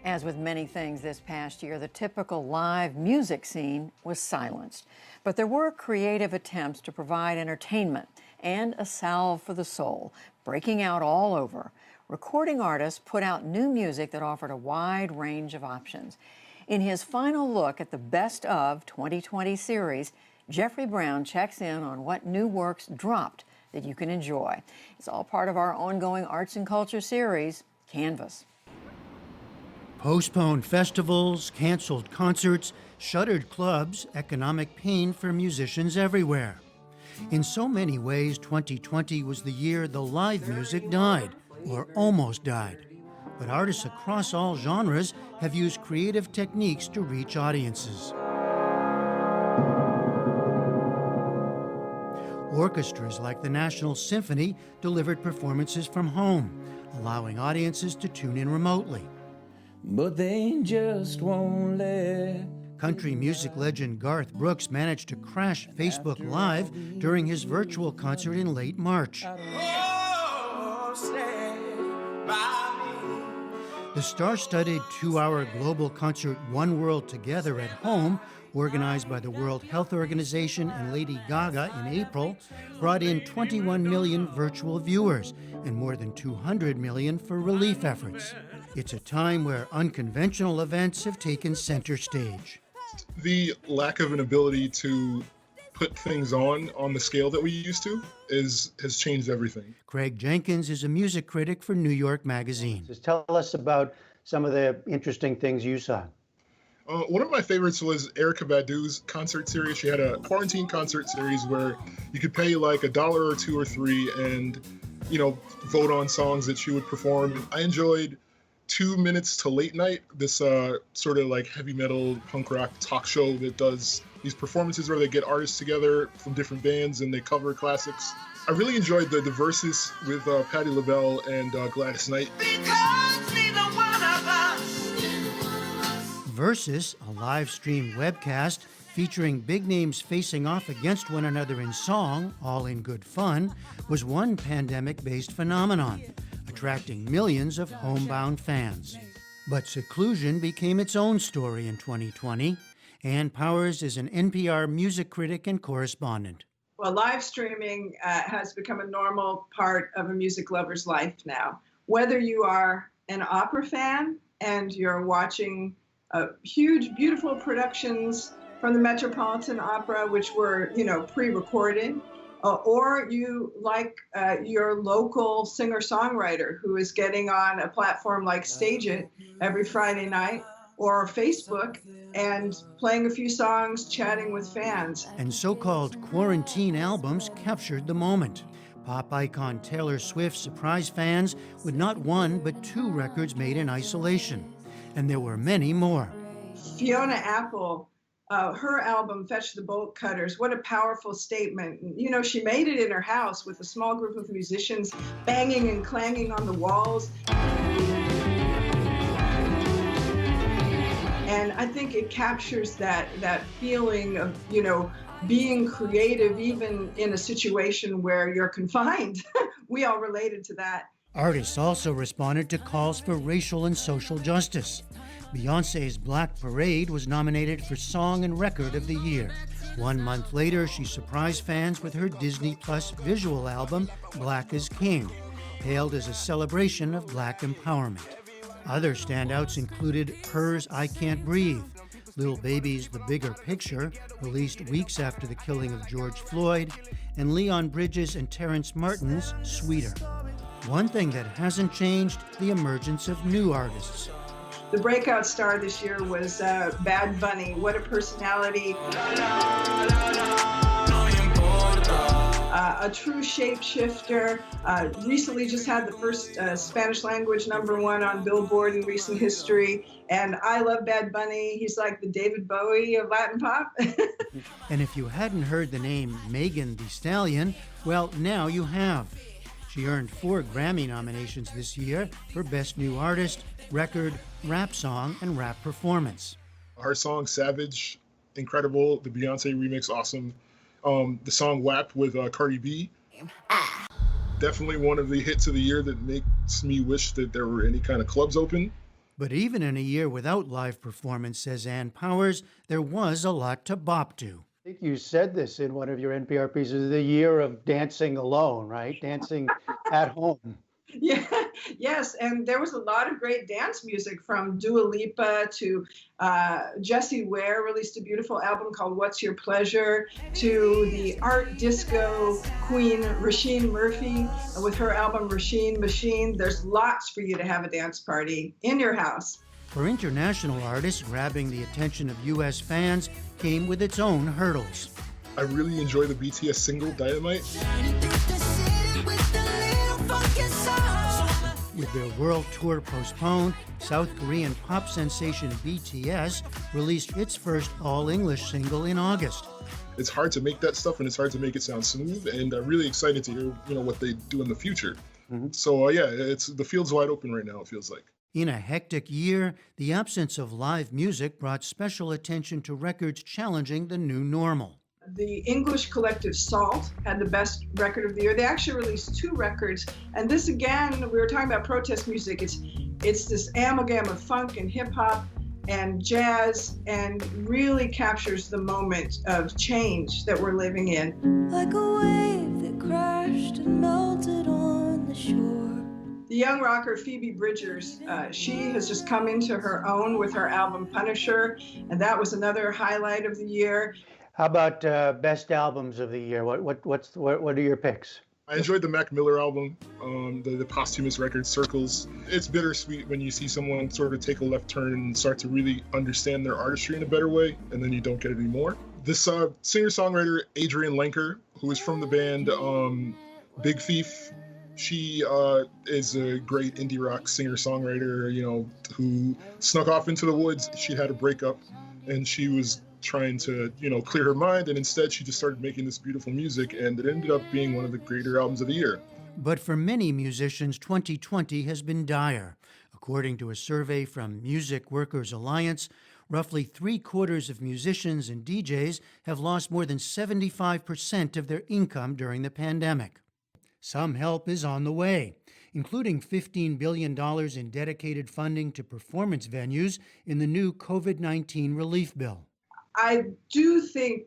As with many things this past year, the typical live music scene was silenced. But there were creative attempts to provide entertainment and a salve for the soul, breaking out all over. Recording artists put out new music that offered a wide range of options. In his final look at the Best of 2020 series, Jeffrey Brown checks in on what new works dropped that you can enjoy. It's all part of our ongoing arts and culture series, Canvas. Postponed festivals, canceled concerts, shuttered clubs, economic pain for musicians everywhere. In so many ways, 2020 was the year the live music died, or almost died. But artists across all genres have used creative techniques to reach audiences. Orchestras like the National Symphony delivered performances from home, allowing audiences to tune in remotely. But they just won't let. Country music legend Garth Brooks managed to crash Facebook Live during his virtual concert in late March. The star-studded 2-hour global concert One World Together at Home, organized by the World Health Organization and Lady Gaga in April, brought in 21 million virtual viewers and more than 200 million for relief efforts. It's a time where unconventional events have taken center stage. The lack of an ability to put things on the scale that we used to has changed everything. Craig Jenkins is a music critic for New York Magazine. Just tell us about some of the interesting things you saw. One of my favorites was Erykah Badu's concert series. She had a quarantine concert series where you could pay like $1 or $2 or $3 and, vote on songs that she would perform. I enjoyed 2 Minutes to Late Night, this sort of like heavy metal punk rock talk show that does these performances where they get artists together from different bands and they cover classics. I really enjoyed the Versus with Patti LaBelle and Gladys Knight. Versus, a live stream webcast featuring big names facing off against one another in song, all in good fun, was one pandemic-based phenomenon, attracting millions of homebound fans. But seclusion became its own story in 2020. Ann Powers is an NPR music critic and correspondent. Well, live streaming has become a normal part of a music lover's life now. Whether you are an opera fan and you're watching huge, beautiful productions from the Metropolitan Opera, which were, pre-recorded, or you like your local singer-songwriter who is getting on a platform like Stage It every Friday night, or Facebook, and playing a few songs, chatting with fans. And so-called quarantine albums captured the moment. Pop icon Taylor Swift surprised fans with not one but 2 records made in isolation. And there were many more. Fiona Apple, her album, Fetch the Bolt Cutters, what a powerful statement. She made it in her house with a small group of musicians banging and clanging on the walls. And I think it captures that feeling of, being creative even in a situation where you're confined. We all related to that. Artists also responded to calls for racial and social justice. Beyoncé's Black Parade was nominated for Song and Record of the Year. 1 month later, she surprised fans with her Disney Plus visual album, Black is King, hailed as a celebration of Black empowerment. Other standouts included Hers I Can't Breathe, Lil Baby's The Bigger Picture, released weeks after the killing of George Floyd, and Leon Bridges and Terrence Martin's Sweeter. One thing that hasn't changed, the emergence of new artists. The breakout star this year was Bad Bunny. What a personality. A true shapeshifter. Recently just had the first Spanish language #1 on Billboard in recent history. And I love Bad Bunny. He's like the David Bowie of Latin pop. And if you hadn't heard the name Megan Thee Stallion, well, now you have. She earned 4 Grammy nominations this year for Best New Artist, Record, Rap Song, and Rap Performance. Her song Savage, incredible. The Beyonce remix, awesome. The song WAP with Cardi B. Definitely one of the hits of the year that makes me wish that there were any kind of clubs open. But even in a year without live performance, says Ann Powers, there was a lot to bop to. I think you said this in one of your NPR pieces, the year of dancing alone, right? Dancing at home. Yeah, yes, and there was a lot of great dance music from Dua Lipa to Jessie Ware released a beautiful album called What's Your Pleasure, to the art disco queen Rasheen Murphy with her album Rasheen Machine. There's lots for you to have a dance party in your house. For international artists, grabbing the attention of U.S. fans came with its own hurdles. I really enjoy the BTS single Dynamite. With their world tour postponed, South Korean pop sensation BTS released its first all-English single in August. It's hard to make that stuff, and it's hard to make it sound smooth, and I'm really excited to hear what they do in the future. So yeah, the field's wide open right now, it feels like. In a hectic year, the absence of live music brought special attention to records challenging the new normal. The English collective SALT had the best record of the year. They actually released 2 records. And this, again, we were talking about protest music. It's this amalgam of funk and hip hop and jazz, and really captures the moment of change that we're living in. Like a wave that crashed and melted on the shore. The young rocker Phoebe Bridgers, she has just come into her own with her album Punisher, and that was another highlight of the year. How about best albums of the year? What are your picks? I enjoyed the Mac Miller album, the posthumous record, Circles. It's bittersweet when you see someone sort of take a left turn and start to really understand their artistry in a better way, and then you don't get it anymore. This singer-songwriter, Adrienne Lenker, who is from the band Big Thief, she is a great indie rock singer-songwriter, who snuck off into the woods. She had a breakup, and she was trying to, clear her mind, and instead she just started making this beautiful music, and it ended up being one of the greater albums of the year. But for many musicians, 2020 has been dire. According to a survey from Music Workers Alliance, roughly 3/4 of musicians and DJs have lost more than 75% of their income during the pandemic. Some help is on the way, including $15 billion in dedicated funding to performance venues in the new COVID-19 relief bill. I do think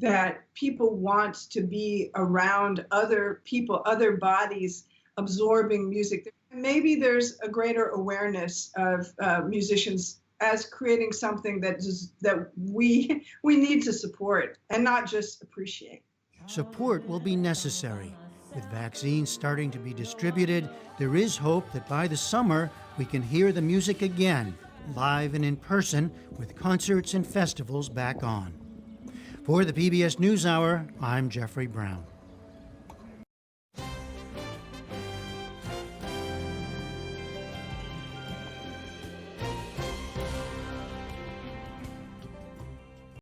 that people want to be around other people, other bodies absorbing music. Maybe there's a greater awareness of musicians as creating something that we need to support and not just appreciate. Support will be necessary. With vaccines starting to be distributed, there is hope that by the summer we can hear the music again, live and in person, with concerts and festivals back on. For the PBS NewsHour, I'm Jeffrey Brown.